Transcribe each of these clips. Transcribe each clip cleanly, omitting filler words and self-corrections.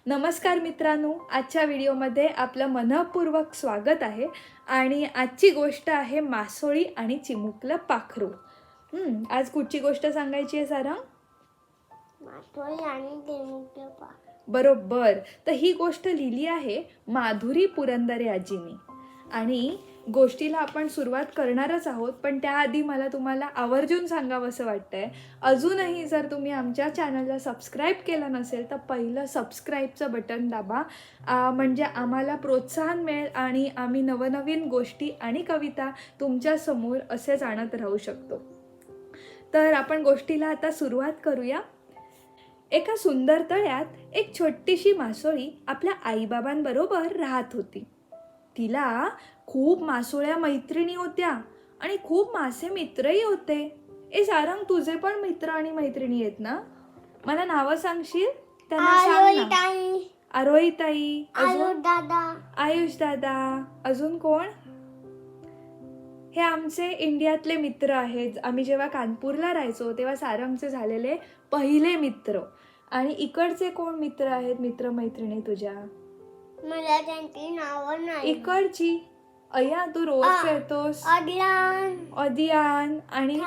नमस्कार मित्रांनो, आजच्या व्हिडिओमध्ये आपलं मनःपूर्वक स्वागत आहे. आणि आजची गोष्ट आहे मासोळी आणि चिमुकलं पाखरू. आज कुठची गोष्ट सांगायची आहे सारा? मासोळी आणि चिमुकलं पाखरू. बरोबर. तर ही गोष्ट लिहिली आहे माधुरी पुरंदरे आजींनी. आणि गोष्टीला आपण सुरुवात करणारच आहोत, पण त्याआधी मला तुम्हाला आवर्जून सांगावं असं वाटतंय, अजूनही जर तुम्ही आमच्या चॅनलला सबस्क्राईब केलं नसेल तर पहिलं सबस्क्राईबचं बटन दाबा, म्हणजे आम्हाला प्रोत्साहन मिळेल आणि आम्ही नवनवीन गोष्टी आणि कविता तुमच्यासमोर असेच आणत राहू शकतो. तर आपण गोष्टीला आता सुरुवात करूया. एका सुंदर तळ्यात एक छोटीशी मासोळी आपल्या आईबाबांबरोबर राहत होती. तिला खूप मासोळ्या मैत्रिणी होत्या आणि खूप मासे मित्रही होते. सारंग, तुझे पण मित्र आणि मैत्रिणी आहेत ना? मला नावं सांगशील? त्यांना सांग ना. आरोही ताई, आयुष दादा, अजून कोण? हे आमचे इंडियातले मित्र आहेत. आम्ही जेव्हा कानपूरला राहायचो तेव्हा सारंगचे झालेले पहिले मित्र. आणि इकडचे कोण मित्र आहेत, मित्र मैत्रिणी तुझ्या? मला त्यांची नावं नाही. इकडची अय्या, तू रोज खेळतोस. अदियान आणि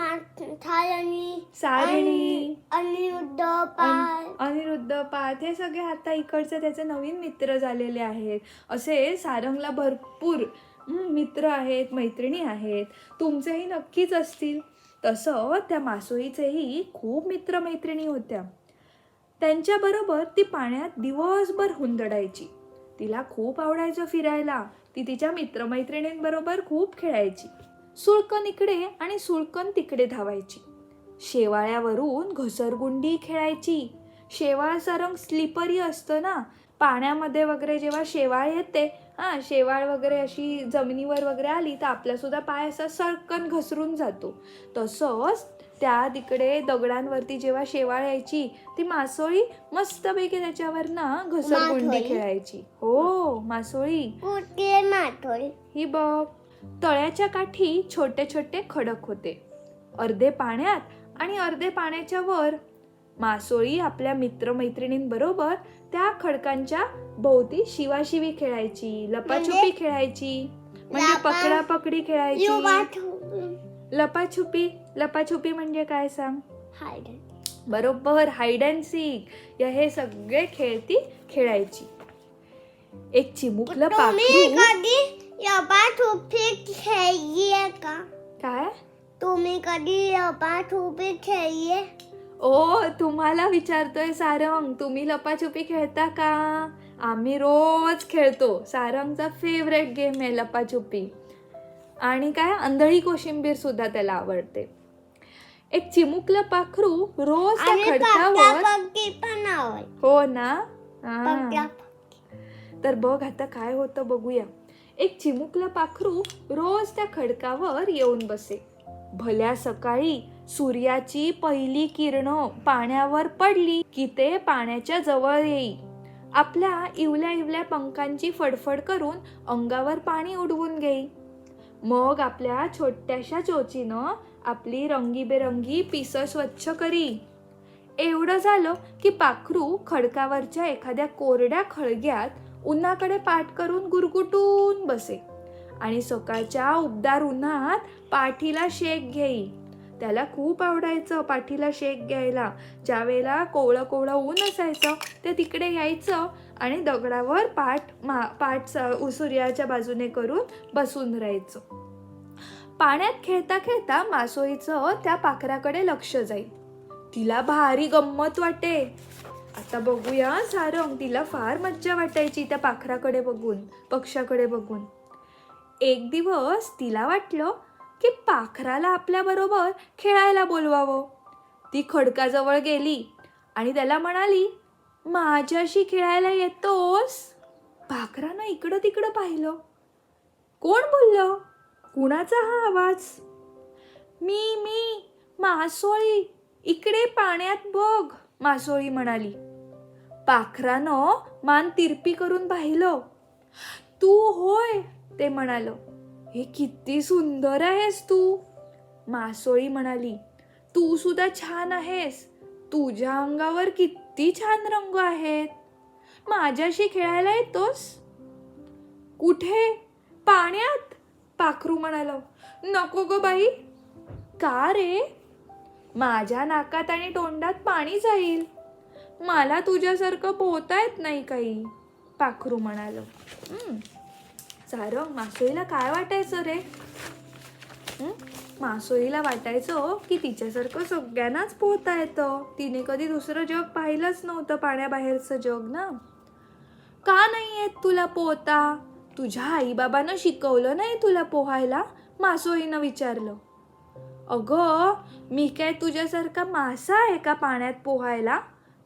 सारिणी, अनिरुद्ध पाठ, हे सगळे आता इकडचे त्याचे नवीन मित्र झालेले आहेत. असे सारंगला भरपूर मित्र आहेत, मैत्रिणी आहेत. तुमचेही नक्कीच असतील. तसं त्या मासोळीचेही खूप मित्रमैत्रिणी होत्या. त्यांच्याबरोबर ती पाण्यात दिवसभर हुंदडायची. तिला खूप आवडायचं फिरायला. ती तिच्या मित्रमैत्रिणींबरोबर खूप खेळायची. सुळकण इकडे आणि सुळकण तिकडे धावायची. शेवाळ्यावरून घसरगुंडी खेळायची. शेवाळचा रंग स्लिपरी असतो ना, पाण्यामध्ये वगैरे जेव्हा शेवाळ येते, शेवाळ वगैरे अशी जमिनीवर वगैरे आली तर आपलासुद्धा पाय असा सरकन घसरून जातो. तसंच त्या तिकडे दगडांवरती जेव्हा शेवाळ यायची ती मासोळी मस्तपैकी त्याच्यावर ना घसरगुंडी खेळायची. हो, मासोळी. ही बघ. तळ्याच्या काठी छोटे छोटे खडक होते, अर्धे पाण्यात आणि अर्धे पाण्याच्या वर. मासोळी आपल्या मित्रमैत्रिणींबरोबर त्या खडकांच्या भोवती शिवाशिवी खेळायची, लपाछुपी खेळायची, म्हणजे पकडापकडी खेळायची. लपाछुपी म्हणजे काय सांग? बरोबर, हाईड अँड सीक. हे सगळे खेळ ती खेळायची. एक चिमुकलं पाखरू. लपाछुपी खेळलीये का? काय? तुम्ही कधी लपाछुपी खेळलीये? ओ, तुम्हाला विचारतोय सारंग, तुम्ही लपाछुपी खेळता का? आम्ही रोज खेळतो. सारंगचा फेवरेट गेम आहे लपाछुपी. आणि काय, आंधळी कोशिंबीर सुद्धा त्याला आवडते. एक चिमुकलं पाखरू रोज त्या खडकावर. हो ना. तर बघ आता काय होतं बघूया. एक चिमुकलं पाखरू रोज त्या खडकावर येऊन बसे. भल्या सकाळी सूर्याची पहिली किरणं पाण्यावर पडली की ते पाण्याच्या जवळ येई. आपल्या इवल्या इवल्या पंखांची फडफड करून अंगावर पाणी उडवून घेई. मग आपल्या छोट्याशा चोचीनं आपली रंगीबेरंगी पिसं स्वच्छ करी. एवढं झालं की पाखरू खडकावरच्या एखाद्या कोरड्या खळग्यात उन्हाकडे पाठ करून गुरगुटून बसे आणि सकाळच्या उबदार उन्हात पाठीला शेक घेई. त्याला खूप आवडायचं पाठीला शेक घ्यायला. ज्या वेळेला कोवळं कोवळं ऊन असायचं ते तिकडे यायचं आणि दगडावर पाठ सूर्याच्या बाजूने करून बसून राहायचं. पाण्यात खेळता खेळता मासोळीचं त्या पाखराकडे लक्ष जाईल. तिला भारी गंमत वाटे. आता बघूया सारंग, तिला फार मज्जा वाटायची त्या पाखराकडे बघून, पक्षाकडे बघून. एक दिवस तिला वाटलं की पाखराला आपल्या बरोबर खेळायला बोलवावं. ती खडकाजवळ गेली आणि त्याला म्हणाली, माझ्याशी खेळायला येतोस? पाखरानं इकडं तिकडं पाहिलं. कोण बोललं? कुणाचा हा आवाज? मी मासोळी, इकडे पाण्यात बघ, मासोळी म्हणाली. पाखरानं मान तिरपी करून पाहिलं. तू होय, ते म्हणालं. हे किती सुंदर आहेस तू, मासोळी म्हणाली. तू सुद्धा छान आहेस. तुझ्या अंगावर किती छान रंग आहेत. माझ्याशी खेळायला येतोस? कुठे? पाण्यात? पाखरू म्हणालं. नको ग बाई. का रे? माझ्या नाकात आणि तोंडात पाणी जाईल. मला तुझ्यासारखं पोहता येत नाही काही, पाखरू म्हणालं. सारंग, मासोईला काय वाटायचं रे? मासोईला वाटायचं की तिच्यासारखं सगळ्यांनाच पोहता येतं. तिने कधी दुसरं जग पाहिलंच नव्हतं, पाण्याबाहेरचं जग ना. का नाही येत तुला पोहता? तुझ्या आईबाबांना शिकवलं नाही तुला पोहायला? मासोईनं विचारलं. अगं, मी काय तुझ्यासारखा मासा आहे का पाण्यात पोहायला?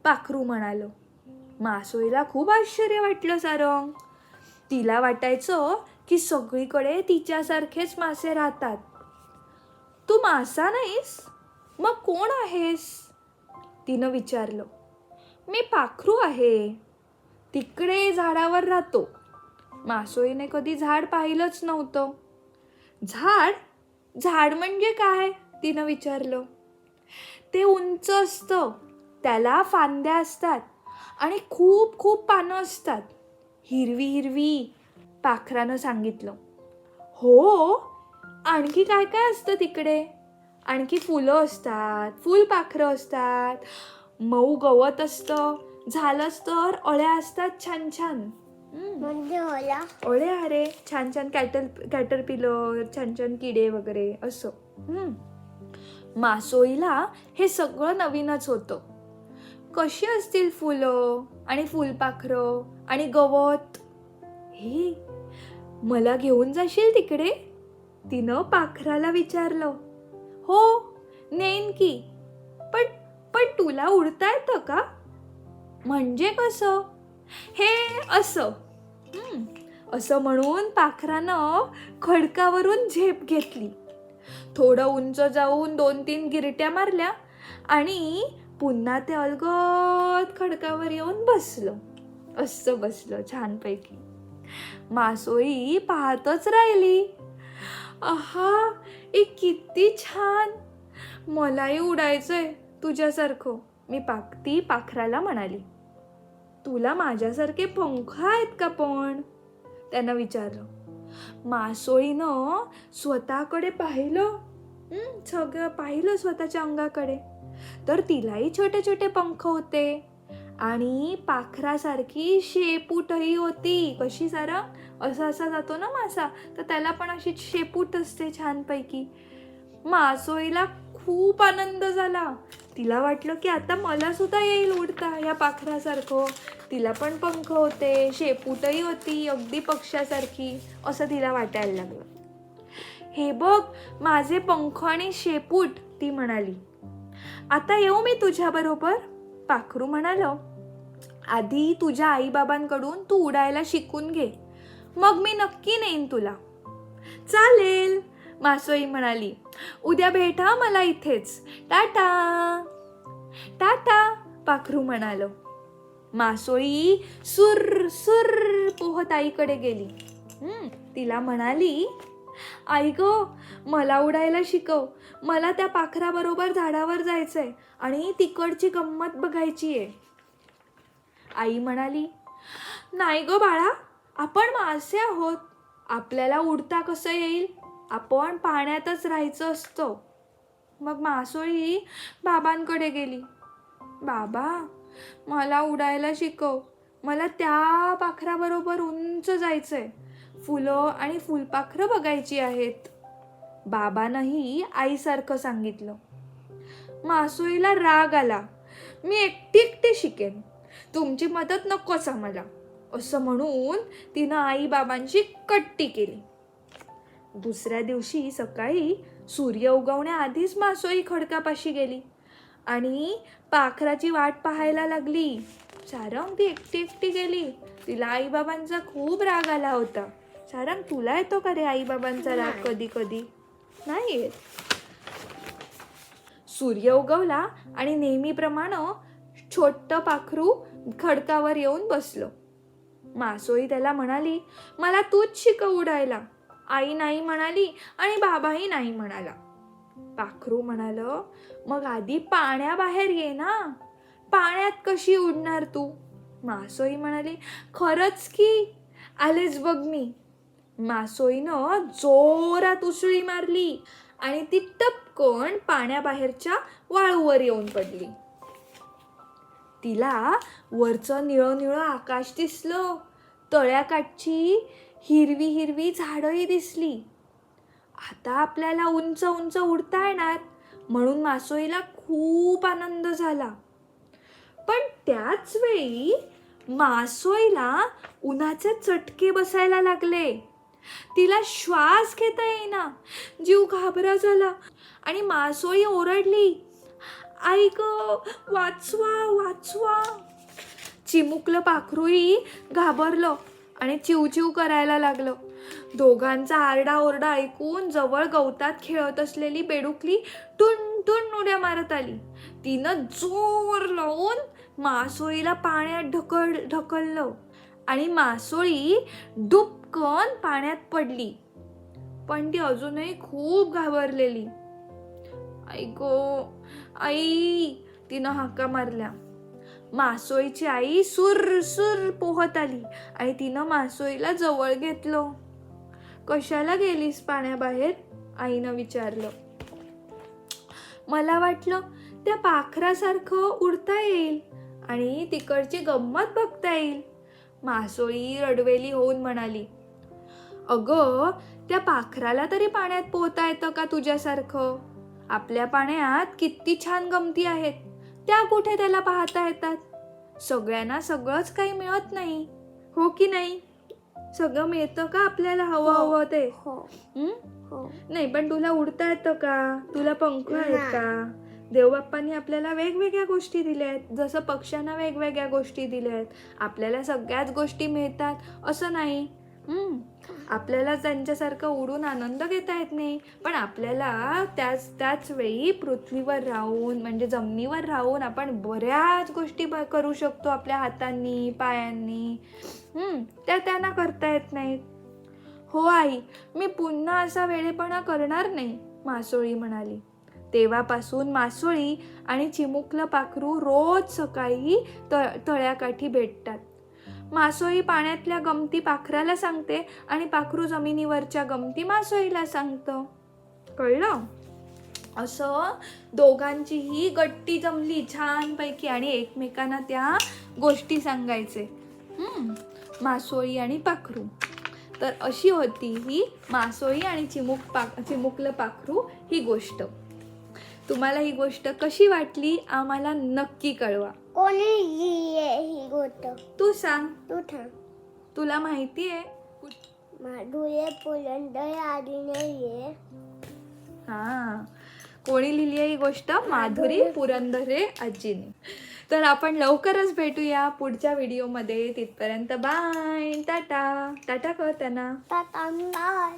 पाखरू म्हणालं. मासोईला खूप आश्चर्य वाटलं सारंग. तिला वाटायचं की सगळीकडे तिच्यासारखेच मासे राहतात. तू मासा नाहीस, मग कोण आहेस? तिनं विचारलं. मी पाखरू आहे, तिकडे झाडावर राहतो. मासोईने कधी झाड पाहिलंच नव्हतं. झाड? झाड म्हणजे काय? तिनं विचारलं. ते उंच असतं, त्याला फांद्या असतात आणि खूप खूप पानं असतात. हिरवी हिरवी, पाखरानं सांगितलं. हो, आणखी काय काय असतं तिकडे? आणखी फुलं असतात, फुलपाखरं असतात, मऊ गवत असतं, झालंच तर अळ्या असतात छान छान. म्हणजे होला अळ्या, अरे छान छान कॅटरपिलर, छान छान किडे वगैरे असं. मासोईला हे सगळं नवीनच होतं. कशी असतील फुलं आणि फुलपाखरं आणि गवत? हे, मला घेऊन जाशील तिकडे? तिनं पाखराला विचारलं. हो, नेईन की. पण पण तुला उडता येतं का? म्हणजे कसं? हे असं. असं म्हणून पाखरानं खडकावरून झेप घेतली. थोडं उंच जाऊन 2-3 गिरट्या मारल्या आणि पुन्हा ते अलगद खडकावर येऊन बसलं. असं बसलं छानपैकी. मासोई पाहतच राहिली. आहा, किती छान. मलाही उडायचंय तुझ्यासारखं, ती पाखराला म्हणाली. तुला माझ्यासारखे पंख आहेत का पण? त्यानं विचारलं. मासोळीनं स्वतःकडे पाहिलं. सगळं पाहिलं स्वतःच्या अंगाकडे. तर तिलाही छोटे छोटे पंख होते आणि पाखरासारखी शेपूटही होती. कशी सारा असा जातो ना मासा, तर त्याला पण अशी शेपूट असते छानपैकी. मासोळीला खूप आनंद झाला. तिला वाटलं की आता मला सुद्धा येईल उडता या पाखरासारखं. तिला पण पंख होते, शेपूटही होती अगदी पक्ष्यासारखी, असं तिला वाटायला लागलं. हे बघ माझे पंख आणि शेपूट, ती म्हणाली. आता येऊ मी तुझ्या बरोबर? पाखरू म्हणालं. आधी तुझ्या आईबाबांकडून तू उडायला शिकून घे, मग मी नक्की नेईन तुला. चालेल, मासोई म्हणाली. उद्या भेटा मला इथेच. टाटा. टाटा, पाखरू म्हणालं. मासोई सुर सुर पोहत आईकडे गेली. तिला म्हणाली, आई ग, मला उडायला शिकव. मला त्या पाखराबरोबर झाडावर जायचंय आणि तिकडची गंमत बघायची आहे. आई म्हणाली, नाही ग बाळा, आपण मासे आहोत, आपल्याला उडता कसं येईल? आपण पाण्यातच राहायचं असतं. मग मासोळी बाबांकडे गेली. बाबा, मला उडायला शिकव. मला त्या पाखराबरोबर उंच जायचंय. फुलं आणि फुलपाखरं बघायची आहेत. बाबांनाही आईसारखं सांगितलं. मासोळीला राग आला. मी एकटी शिकेन, तुमची मदत नकोच आम्हाला, असं म्हणून तिनं आई बाबांची कट्टी केली. दुसऱ्या दिवशी सकाळी सूर्य उगवण्याआधीच मासोई खडकापाशी गेली आणि पाखराची वाट पाहायला लागली. सारंग, ती एकटी गेली. तिला आईबाबांचा खूप राग आला होता. सारंग, तुला येतो का रे आईबाबांचा राग कधी कधी? नाही येत. सूर्य उगवला आणि नेहमीप्रमाणे छोटं पाखरू खडकावर येऊन बसलं. मासोई त्याला म्हणाली, मला तूच शिकव उडायला. आई नाही म्हणाली आणि बाबाही नाही म्हणाला. पाखरू म्हणालं, मग आधी पाण्याबाहेर ये ना. पाण्यात कशी उडणार तू? मासोई म्हणाली, खरंच की, आलेच बघ मी. मासोईनं जोरात उसळी मारली आणि ती टपकन पाण्याबाहेरच्या वाळूवर येऊन पडली. तिला वरचं निळं निळं आकाश दिसलं, तळ्याकाठची हिरवी हिरवी झाडंही दिसली. आता आपल्याला उंच उंच उडता येणार म्हणून मासोईला खूप आनंद झाला. पण त्याच वेळी मासोईला उन्हाचे चटके बसायला लागले. तिला श्वास घेता येईना, जीव घाबरा झाला आणि मासोई ओरडली, आई ग, वाचवा वाचवा. चिमुकलं पाखरूही घाबरलं आणि चिवचिव करायला लागलं. दोघांचा आरडाओरडा ऐकून जवळ गवतात खेळत असलेली बेडुकली टुन टुन उड्या मारत आली. तिनं जोर लावून मासोळीला पाण्यात ढकललं आणि मासोळी डुबकन पाण्यात पडली. पण ती अजूनही खूप घाबरलेली. आई गो आई, तिनं हाका मारल्या. मासोळीची आई सुर सुर पोहत आली आणि तिनं मासोळीला जवळ घेतलं. कशाला गेलीस पाण्याबाहेर? आईनं विचारलं. मला वाटलं त्या पाखरासारखं उडता येईल आणि तिकडची गंमत बघता येईल, मासोळी रडवेली होऊन म्हणाली. अगं, त्या पाखराला तरी पाण्यात पोहता येतं का तुझ्यासारखं? आपल्या पाण्यात किती छान गमती आहेत, त्या कुठे त्याला पाहता येतात? सगळ्यांना सगळंच काही मिळत नाही, हो की नाही? सगळं मिळतं का आपल्याला हवं हवं ते? नाही, पण तुला उडता येतं का? तुला पंख आहेत का? देवबाप्पांनी आपल्याला वेगवेगळ्या गोष्टी दिल्या आहेत, जसं पक्ष्यांना वेगवेगळ्या गोष्टी दिल्या आहेत. आपल्याला सगळ्याच गोष्टी मिळतात असं नाही. आपल्याला त्यांच्यासारखं उडून आनंद घेता येत नाही, पण आपल्याला त्याच वेळी पृथ्वीवर राहून म्हणजे जमिनीवर राहून आपण बऱ्याच गोष्टी करू शकतो आपल्या हातांनी पायांनी. त्या त्यांना करता येत नाहीत. हो आई, मी पुन्हा असा वेडेपणा करणार नाही, मासोळी म्हणाली. तेव्हापासून मासोळी आणि चिमुकलं पाखरू रोज सकाळी तळ्याकाठी भेटतात. मासोळी पाण्यातल्या गमती पाखराला सांगते आणि पाखरू जमिनीवरच्या गमती मासोळीला सांगतं. कळलं? असं दोघांचीही गट्टी जमली छानपैकी आणि एकमेकांना त्या गोष्टी सांगायचे. मासोळी आणि पाखरू. तर अशी होती ही मासोळी आणि चिमुकलं पाखरू ही गोष्ट. तुम्हाला ही गोष्ट कशी वाटली आम्हाला नक्की कळवा. कोणी ही गोष्ट? तू सांग. तू थांब. तुला माहिती आहे? माधुर्य पुरंदरे आजीने. कोणी लिहिली आहे ही गोष्ट? माधुरी पुरंदरे आजीने. तर आपण लवकरच भेटूया पुढच्या व्हिडिओमध्ये. तिथपर्यंत बाय, टाटा. टाटा कर त्यांना. टाटा.